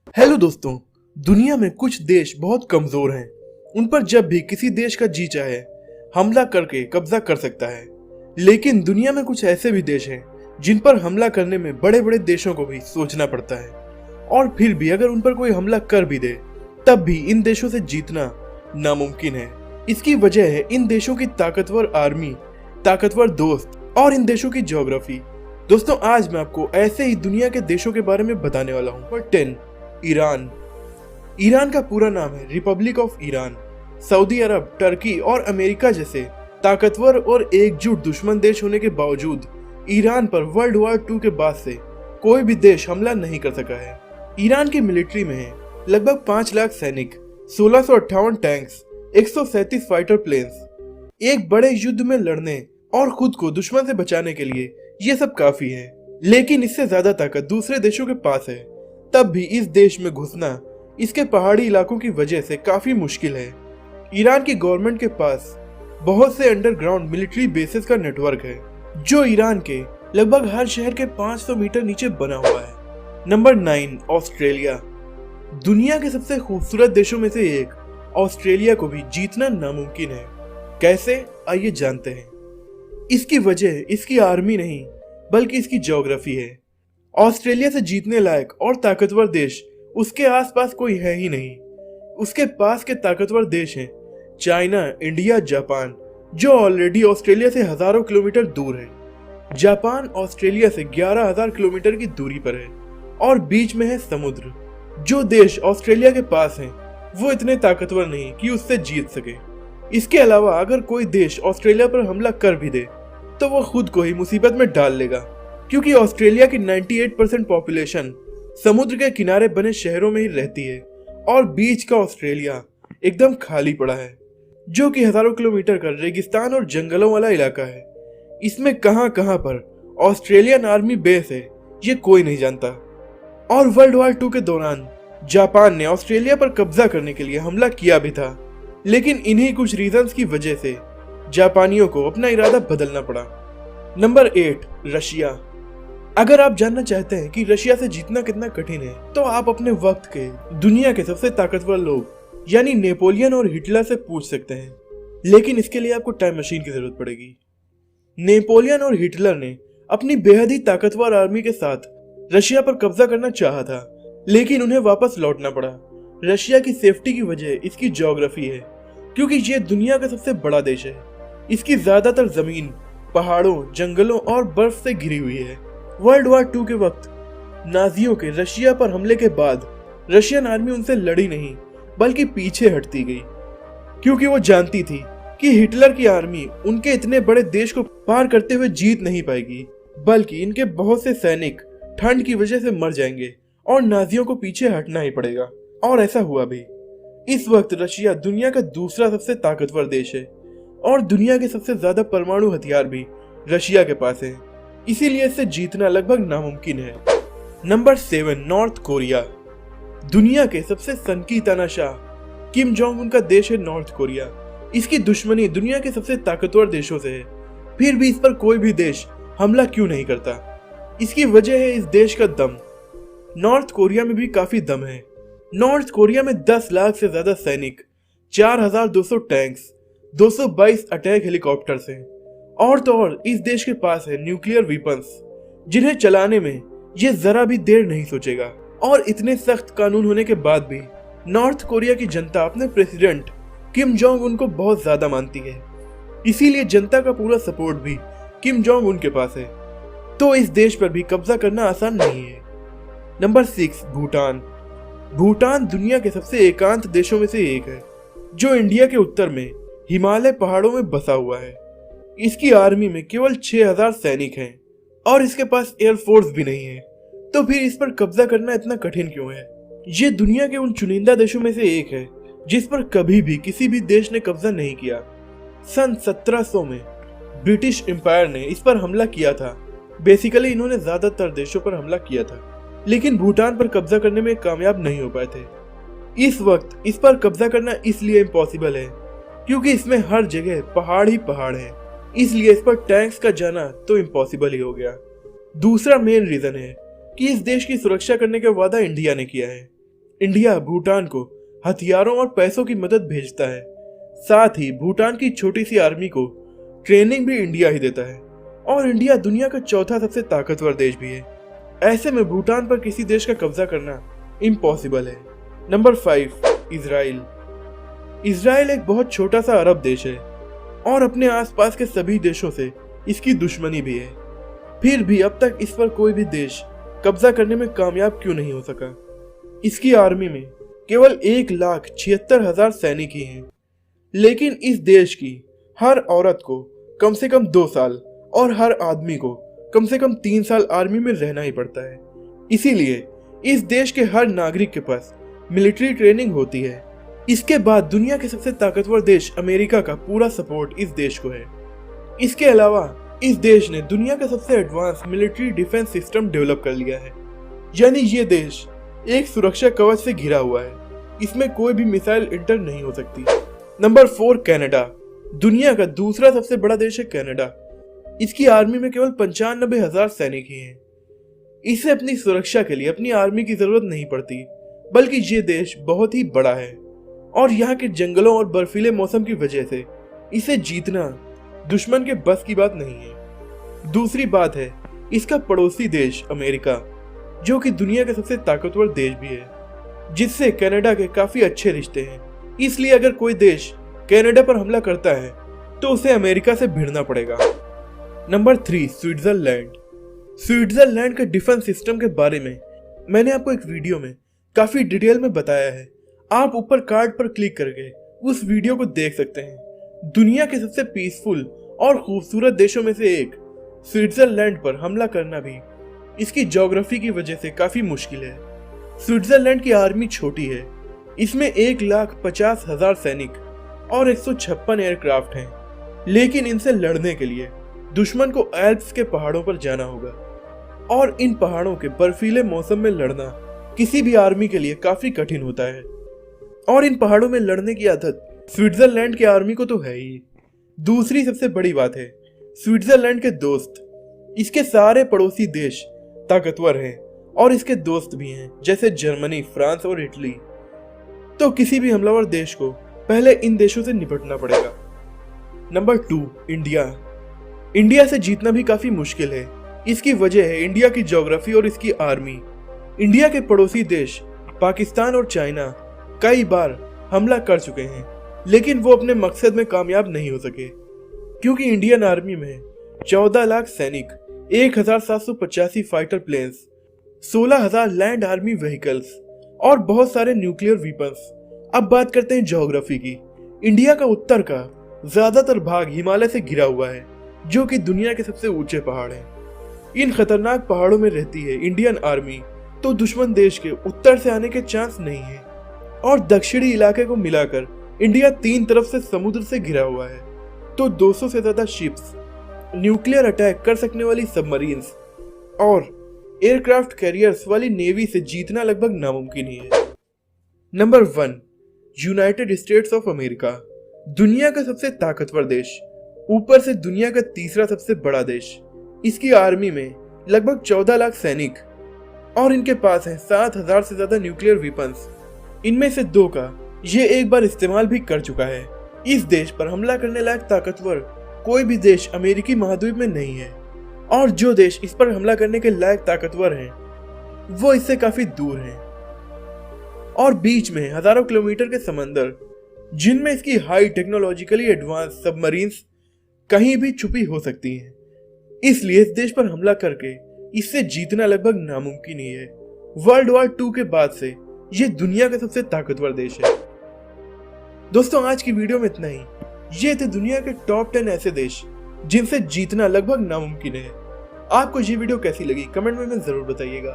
Hello दोस्तों। दुनिया में कुछ देश बहुत कमजोर हैं। उन पर जब भी किसी देश का जी चाहे हमला करके कब्जा कर सकता है। लेकिन दुनिया में कुछ ऐसे भी देश हैं जिन पर हमला करने में बड़े बड़े देशों को भी सोचना पड़ता है, और फिर भी अगर उन पर कोई हमला कर भी दे तब भी इन देशों से जीतना नामुमकिन है। इसकी वजह है इन देशों की ताकतवर आर्मी, ताकतवर दोस्त और इन देशों की ज्योग्राफी। दोस्तों, आज मैं आपको ऐसे ही दुनिया के देशों के बारे में बताने वाला हूँ। Number 10, Iran. ईरान का पूरा नाम है Republic of Iran. Saudi Arab, Turkey और अमेरिका जैसे ताकतवर और एकजुट दुश्मन देश होने के बावजूद ईरान पर वर्ल्ड वॉर 2 के बाद से कोई भी देश हमला नहीं कर सका है। ईरान की मिलिट्री में है लगभग 5 लाख सैनिक, 1658 टैंक्स, 137 फाइटर प्लेन्स। एक बड़े युद्ध में लड़ने और खुद को दुश्मन से बचाने के लिए ये सब काफी है। लेकिन इससे ज्यादा ताकत दूसरे देशों के पास है। तब भी इस देश में घुसना इसके पहाड़ी इलाकों की वजह से काफी मुश्किल है। ईरान की गवर्नमेंट के पास बहुत से अंडरग्राउंड मिलिट्री बेसेस का नेटवर्क है जो ईरान के लगभग हर शहर के 500 मीटर नीचे बना हुआ है। Number 9, Australia. दुनिया के सबसे खूबसूरत देशों में से एक ऑस्ट्रेलिया को भी जीतना नामुमकिन है। कैसे, आइए जानते हैं। इसकी वजह इसकी आर्मी नहीं बल्कि इसकी ज्योग्राफी है। ऑस्ट्रेलिया से जीतने लायक और ताकतवर देश उसके आसपास कोई है ही नहीं। उसके पास के ताकतवर देश हैं चाइना, इंडिया, जापान, जो ऑलरेडी ऑस्ट्रेलिया से हजारों किलोमीटर दूर है। जापान ऑस्ट्रेलिया से 11,000 किलोमीटर की दूरी पर है और बीच में है समुद्र। जो देश ऑस्ट्रेलिया के पास हैं वो इतने ताकतवर नहीं कि उससे जीत सके। इसके अलावा अगर कोई देश ऑस्ट्रेलिया पर हमला कर भी दे तो वो खुद को ही मुसीबत में डाल लेगा, क्योंकि ऑस्ट्रेलिया की 98% पॉपुलेशन समुद्र के किनारे बने शहरों में ही रहती है और बीच का ऑस्ट्रेलिया एकदम खाली पड़ा है, जो कि हजारों किलोमीटर का रेगिस्तान और जंगलों वाला इलाका है। इसमें कहां कहां पर ऑस्ट्रेलियन आर्मी बेस है ये कोई नहीं जानता। और वर्ल्ड वॉर 2 के दौरान जापान ने ऑस्ट्रेलिया पर कब्जा करने के लिए हमला किया भी था, लेकिन इन्हीं कुछ रीजंस की वजह से जापानियों को अपना इरादा बदलना पड़ा। Number 8, Russia. अगर आप जानना चाहते हैं कि रशिया से जीतना कितना कठिन है तो आप अपने वक्त के दुनिया के सबसे ताकतवर लोग यानी नेपोलियन और हिटलर से पूछ सकते हैं, लेकिन इसके लिए आपको टाइम मशीन की जरूरत पड़ेगी। नेपोलियन और हिटलर ने अपनी बेहद ही ताकतवर आर्मी के साथ रशिया पर कब्जा करना चाहा था, लेकिन उन्हें वापस लौटना पड़ा। रशिया की सेफ्टी की वजह इसकी ज्योग्राफी है, क्योंकि ये दुनिया का सबसे बड़ा देश है। इसकी ज्यादातर जमीन पहाड़ों, जंगलों और बर्फ से घिरी हुई है। वर्ल्ड वॉर 2 के वक्त नाजियों के रशिया पर हमले के बाद रशियन आर्मी उनसे लड़ी नहीं बल्कि पीछे हटती गई, क्योंकि वो जानती थी कि हिटलर की आर्मी उनके इतने बड़े देश को पार करते हुए जीत नहीं पाएगी, बल्कि इनके बहुत से सैनिक ठंड की वजह से मर जाएंगे और नाजियों को पीछे हटना ही पड़ेगा। और ऐसा हुआ भी। इस वक्त रशिया दुनिया का दूसरा सबसे ताकतवर देश है और दुनिया के सबसे ज्यादा परमाणु हथियार भी रशिया के पास है, इसीलिए इससे जीतना लगभग नामुमकिन है। Number 7, north Korea. दुनिया के सबसे सनकी तानाशाह किम जोंग उन का देश है नॉर्थ कोरिया। इसकी दुश्मनी दुनिया के सबसे ताकतवर देशों से है, फिर भी इस पर कोई भी देश हमला क्यों नहीं करता? इसकी वजह है इस देश का दम। नॉर्थ कोरिया में भी काफी दम है। नॉर्थ कोरिया में 10 लाख से ज्यादा सैनिक, 4200 टैंक्स, 222 अटैक हेलीकॉप्टर्स हैं, और तो और इस देश के पास है न्यूक्लियर वेपन्स जिन्हें चलाने में ये जरा भी देर नहीं सोचेगा। और इतने सख्त कानून होने के बाद भी नॉर्थ कोरिया की जनता अपने प्रेसिडेंट किम जोंग उन को बहुत ज्यादा मानती है, इसीलिए जनता का पूरा सपोर्ट भी किम जोंग उन के पास है। तो इस देश पर भी कब्जा करना आसान नहीं है। नंबर 6, भूटान। भूटान दुनिया के सबसे एकांत देशों में से एक है, जो इंडिया के उत्तर में हिमालय पहाड़ों में बसा हुआ है। इसकी आर्मी में केवल 6000 सैनिक हैं और इसके पास एयरफोर्स भी नहीं है, तो फिर इस पर कब्जा करना इतना कठिन क्यों है? ये दुनिया के उन चुनिंदा देशों में से एक है जिस पर कभी भी किसी भी देश ने कब्जा नहीं किया। सन 1700 में ब्रिटिश एम्पायर ने इस पर हमला किया था। बेसिकली इन्होंने ज्यादातर देशों पर हमला किया था, लेकिन भूटान पर कब्जा करने में कामयाब नहीं हो पाए थे। इस वक्त इस पर कब्जा करना इसलिए इम्पॉसिबल है क्योंकि इसमें हर जगह पहाड़ ही पहाड़ है, इसलिए इस पर टैंक्स का जाना तो इम्पॉसिबल ही हो गया। दूसरा मेन रीजन है कि इस देश की सुरक्षा करने का वादा इंडिया ने किया है। इंडिया भूटान को हथियारों और पैसों की मदद भेजता है। साथ ही भूटान की छोटी सी आर्मी को ट्रेनिंग भी इंडिया ही देता है और इंडिया दुनिया का चौथा सबसे ताकतवर देश भी है। ऐसे में भूटान पर किसी देश का कब्जा करना इम्पॉसिबल है। Number 5, Israel. इजराइल एक बहुत छोटा सा अरब देश है और अपने आसपास के सभी देशों से इसकी दुश्मनी भी है। फिर भी अब तक इस पर कोई भी देश कब्जा करने में कामयाब क्यों नहीं हो सका। इसकी आर्मी में केवल 1,76,000 सैनिक ही हैं, लेकिन इस देश की हर औरत को कम से कम 2 साल और हर आदमी को कम से कम 3 साल आर्मी में रहना ही पड़ता है। इसीलिए इस देश के हर नागरिक के पास मिलिट्री ट्रेनिंग होती है। इसके बाद दुनिया के सबसे ताकतवर देश अमेरिका का पूरा सपोर्ट इस देश को है। इसके अलावा इस देश ने दुनिया का सबसे advance military defence system develop कर लिया है, यानी ये देश एक सुरक्षा कवच से घिरा हुआ है। इसमें कोई भी मिसाइल इंटर नहीं हो सकती। Number 4, Canada. दुनिया का दूसरा सबसे बड़ा देश है कनाडा। इसकी आर्मी में केवल 95,000 सैनिक ही हैं। इसे अपनी सुरक्षा के लिए अपनी आर्मी की जरूरत नहीं पड़ती, बल्कि ये देश बहुत ही बड़ा है और यहाँ के जंगलों और बर्फीले मौसम की वजह से इसे जीतना दुश्मन के बस की बात नहीं है। दूसरी बात है इसका पड़ोसी देश अमेरिका, जो कि दुनिया का सबसे ताकतवर देश भी है, जिससे कनाडा के काफी अच्छे रिश्ते हैं। इसलिए अगर कोई देश कनाडा पर हमला करता है तो उसे अमेरिका से भिड़ना पड़ेगा। Number 3, Switzerland. स्विट्जरलैंड के डिफेंस सिस्टम के बारे में मैंने आपको एक वीडियो में काफी डिटेल में बताया है। आप ऊपर कार्ड पर क्लिक करके उस वीडियो को देख सकते हैं। दुनिया के सबसे पीसफुल और खूबसूरत देशों में से एक स्विट्जरलैंड पर हमला करना भी इसकी ज्योग्राफी की वजह से काफी मुश्किल है। स्विट्जरलैंड की आर्मी छोटी है। इसमें 1,50,000 सैनिक और 156 एयरक्राफ्ट हैं, लेकिन इनसे लड़ने के लिए दुश्मन को एल्प्स के पहाड़ों पर जाना होगा और इन पहाड़ों के बर्फीले मौसम में लड़ना किसी भी आर्मी के लिए काफी कठिन होता है। और इन पहाड़ों में लड़ने की आदत स्विट्जरलैंड की आर्मी को तो है ही। दूसरी सबसे बड़ी बात है स्विट्जरलैंड के दोस्त। इसके सारे पड़ोसी देश ताकतवर हैं और इसके दोस्त भी हैं, जैसे जर्मनी, फ्रांस और इटली। तो किसी भी हमलावर देश को पहले इन देशों से निपटना पड़ेगा। Number 2, India. इंडिया से जीतना भी काफी मुश्किल है। इसकी वजह है इंडिया की ज्योग्राफी और इसकी आर्मी। इंडिया के पड़ोसी देश पाकिस्तान और चाइना कई बार हमला कर चुके हैं, लेकिन वो अपने मकसद में कामयाब नहीं हो सके, क्योंकि इंडियन आर्मी में 14 लाख सैनिक, 1,785 fighter planes, 16,000 land army vehicles और बहुत सारे न्यूक्लियर वीपन्स। अब बात करते हैं ज्योग्राफी की। इंडिया का उत्तर का ज्यादातर भाग हिमालय से घिरा हुआ है, जो कि दुनिया के सबसे ऊंचे पहाड़ हैं। इन खतरनाक पहाड़ों में रहती है इंडियन आर्मी, तो दुश्मन देश के उत्तर से आने के चांस नहीं है। और दक्षिणी इलाके को मिलाकर इंडिया 3 तरफ से समुद्र से घिरा हुआ है, तो 200 से ज्यादा शिप्स, न्यूक्लियर अटैक कर सकने वाली सबमरीन्स और एयरक्राफ्ट कैरियर्स वाली नेवी से जीतना लगभग नामुमकिन ही है। Number 1, United states of America. दुनिया का सबसे ताकतवर देश, ऊपर से दुनिया का तीसरा सबसे बड़ा देश। इसकी आर्मी में लगभग 14 लाख सैनिक और इनके पास है 7,000 से ज्यादा न्यूक्लियर वेपन्स। इनमें से 2 का ये एक बार इस्तेमाल भी कर चुका है। इस देश पर हमला करने लायक ताकतवर कोई भी देश अमेरिकी महाद्वीप में नहीं है, और जो देश इस पर हमला करने के लायक ताकतवर हैं, वो इससे काफी दूर हैं और बीच में हजारों किलोमीटर के समंदर, जिनमें इसकी हाई टेक्नोलॉजिकली एडवांस सबमरीन्स कहीं भी छुपी हो सकती हैं। इसलिए इस देश पर हमला करके इससे जीतना लगभग नामुमकिन ही है। वर्ल्ड वॉर 2 के बाद से ये दुनिया का सबसे ताकतवर देश है। दोस्तों, आज की वीडियो में इतना ही। ये थे दुनिया के टॉप 10 ऐसे देश जिनसे जीतना लगभग नामुमकिन है। आपको ये वीडियो कैसी लगी कमेंट में जरूर बताइएगा।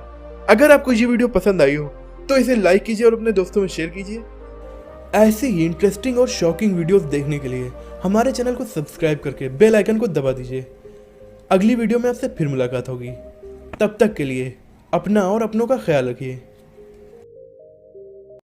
अगर आपको ये वीडियो पसंद आई हो तो इसे लाइक कीजिए और अपने दोस्तों में शेयर कीजिए। ऐसे ही इंटरेस्टिंग और शॉकिंग वीडियोस देखने के लिए हमारे चैनल को सब्सक्राइब करके बेल आइकन को दबा दीजिए। अगली वीडियो में आपसे फिर मुलाकात होगी। तब तक के लिए अपना और अपनों का ख्याल रखिए।